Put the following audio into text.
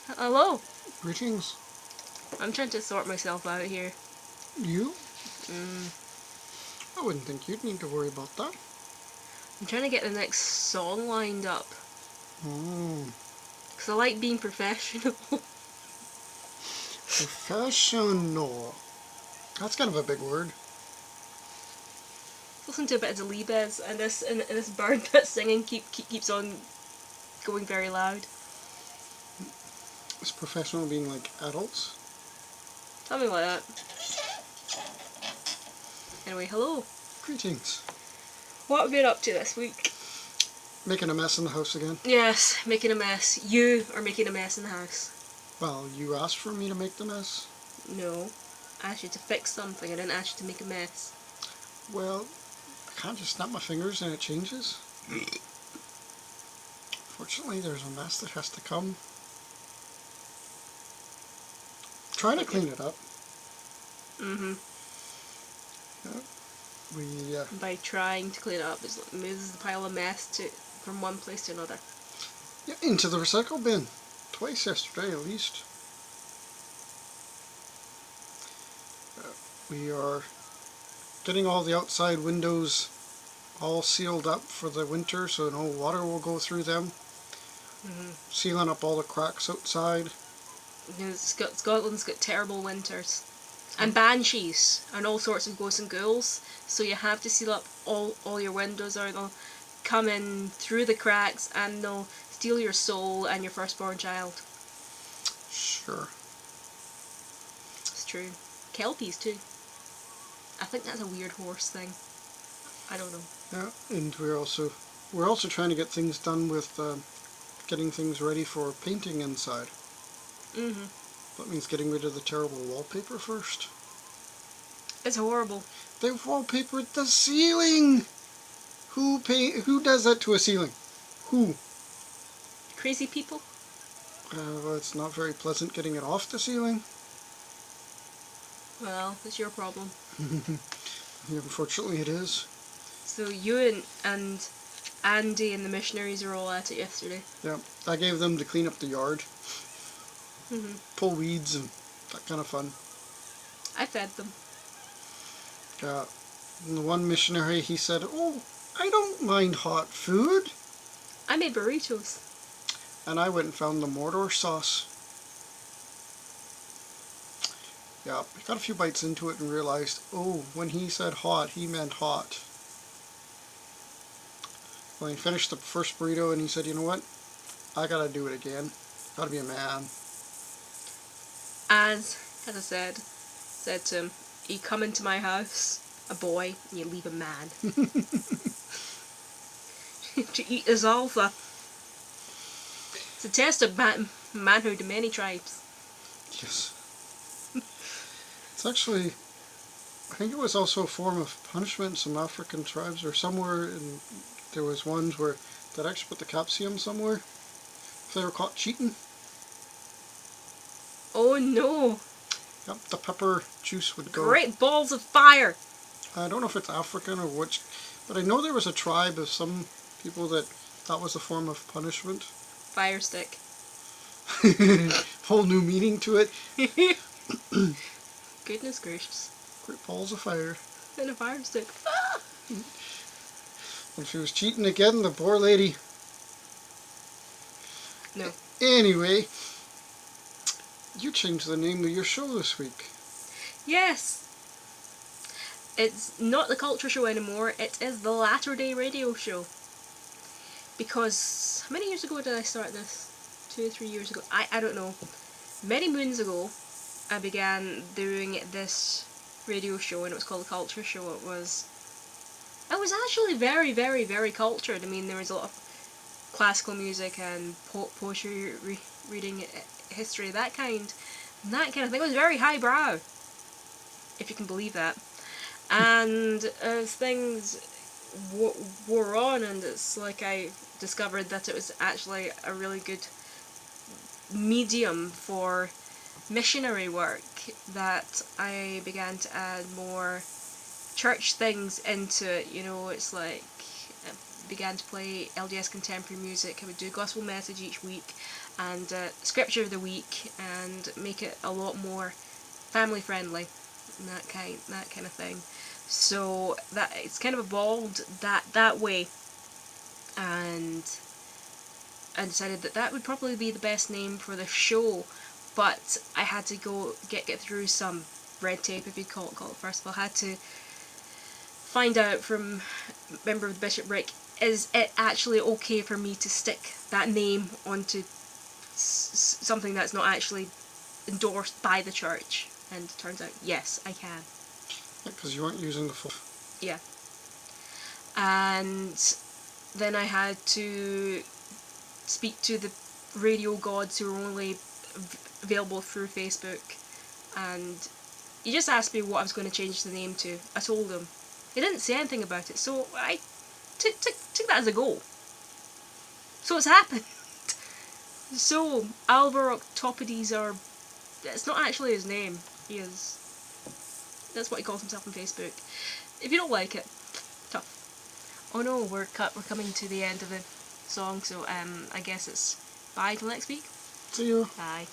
Hello. Greetings. I'm trying to sort myself out here. You? Mm, I wouldn't think you'd need to worry about that. I'm trying to get the next song lined up. Hmm. Because I like being professional. Professional. That's kind of a big word. Listen to a bit of Delibes, and this bird that's singing keeps on going very loud. Is professional being like adults? Something like that. Anyway, hello. Greetings. What have you been up to this week? Making a mess in the house again? Yes, making a mess. You are making a mess in the house. Well, you asked for me to make the mess. No. I asked you to fix something, I didn't ask you to make a mess. Well, I can't just snap my fingers and it changes. Fortunately, there's a mess that has to come. Trying to clean it up. Mm-hmm. We By trying to clean it up, it moves the pile of mess from one place to another. into the recycle bin. Twice yesterday at least. We are getting all the outside windows all sealed up for the winter so no water will go through them. Mm-hmm. Sealing up all the cracks outside. Scotland's got terrible winters. And banshees and all sorts of ghosts and ghouls, so you have to seal up all your windows or they'll come in through the cracks and they'll steal your soul and your firstborn child. Sure. It's true. Kelpies too. I think that's a weird horse thing. I don't know. Yeah, and we're also trying to get things done with getting things ready for painting inside. Mm-hmm. That means getting rid of the terrible wallpaper first. It's horrible. They've wallpapered the ceiling! Who does that to a ceiling? Who? Crazy people? Well, it's not very pleasant getting it off the ceiling. Well, it's your problem. Unfortunately it is. So you and Andy and the missionaries were all at it yesterday. Yeah, I gave them to clean up the yard. Mm-hmm. Pull weeds and that kind of fun. I fed them. Yeah. And the one missionary, he said, "Oh, I don't mind hot food." I made burritos. And I went and found the Mordor sauce. Yeah, I got a few bites into it and realized, oh, when he said hot, he meant hot. When he finished the first burrito and he said, you know what, I gotta do it again. Gotta be a man. As I said to him, you come into my house, a boy, and you leave a man. To eat is alpha. It's a test of manhood in many tribes. Yes. It's actually, I think it was also a form of punishment in some African tribes or somewhere, and there was ones where they'd actually put the capsicum somewhere if they were caught cheating. Oh no! Yep, the pepper juice would go. Great balls of fire! I don't know if it's African or which, but I know there was a tribe of some people that was a form of punishment. Fire stick. Whole new meaning to it. Goodness gracious. Great balls of fire. And a fire stick. And she was cheating again, the poor lady. No. Anyway, you changed the name of your show this week. Yes! It's not the culture show anymore, it is the Latter Day Radio Show. Because, how many years ago did I start this? 2 or 3 years ago? I don't know. Many moons ago, I began doing this radio show and it was called the Culture Show. It was actually very, very, very cultured. I mean, there was a lot of classical music and poetry reading, history, that kind of thing. It was very highbrow, if you can believe that. And as things wore on, and it's like I discovered that it was actually a really good medium for missionary work, that I began to add more church things into it. You know, it's like I began to play LDS contemporary music. I would do a gospel message each week, and scripture of the week, and make it a lot more family friendly, and that kind of thing. So that it's kind of evolved that way, and I decided that would probably be the best name for the show. But I had to go get through some red tape, if you call it first of all. I had to find out from a member of the bishopric, is it actually okay for me to stick that name onto something that's not actually endorsed by the church? And it turns out, yes, I can. Because you weren't using the full. Yeah. And then I had to speak to the radio gods who were only available through Facebook, and he just asked me what I was going to change the name to. I told him. He didn't say anything about it, so I took that as a go. So it's happened. So Alvar Octopodes, or it's not actually his name. That's what he calls himself on Facebook. If you don't like it, tough. Oh no, we're coming to the end of the song, so I guess it's bye till next week. See you. Bye.